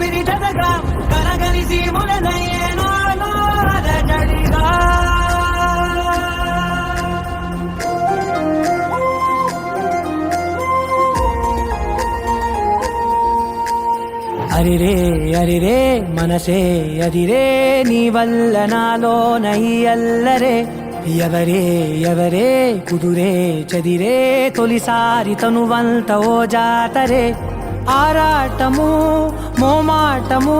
ఊపిరిటగా కలగలిసి మొదలయ్యేనాలో అలజడిగా అరిరే అరిరే మనసే అదిరే నీ వల్ల నాలో నై అల్లరే ఎవరే ఎవరే కుదురే చదిరే తొలిసారి తనువంత ఓ జాతరే ఆరాటము మోమాటము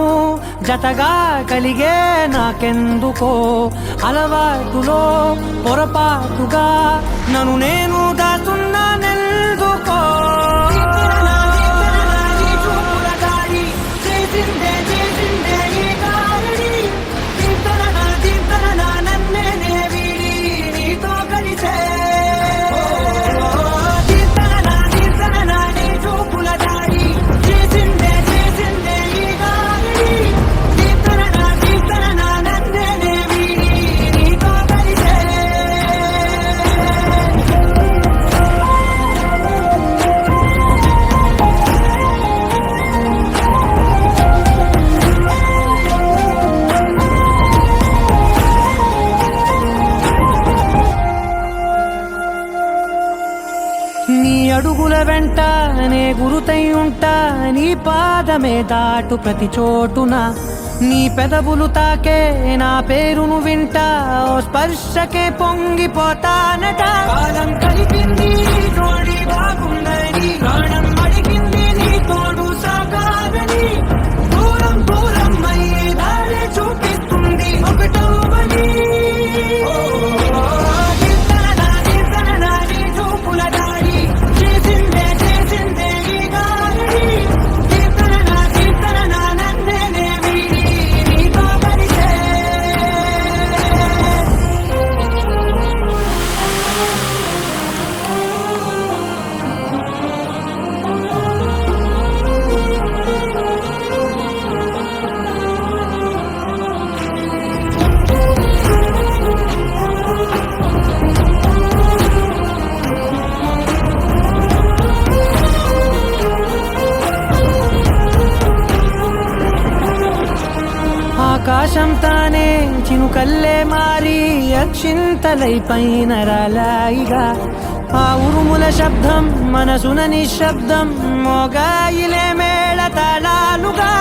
జతగా కలిగే నాకెందుకో అలవాటులో పొరపాటుగా నన్ను నేను దాచున్నానెందుకో నీ అడుగుల వెంట నే గురుతై ఉంటా నీ పాదమే దాటు ప్రతి చోటున నీ పెదవులు తాకే నా పేరును వింటా ఓ స్పర్శకే పొంగిపోతానట కాలం కలిపింది జోడి బాగుందని ప్రాణం అడిగింది నీ తోడు సాగాలని దూరం దూరం అయ్యే దారి చూపిస్తుంది ఒకటవని ఆకాశం తానే చినుకల్లే మారి అక్షింతలై పైన రాలాయిగా ఆ ఉరుముల శబ్దం మనసున నిశ్శబ్దం మోగాయిలే మేళ తాళాలుగా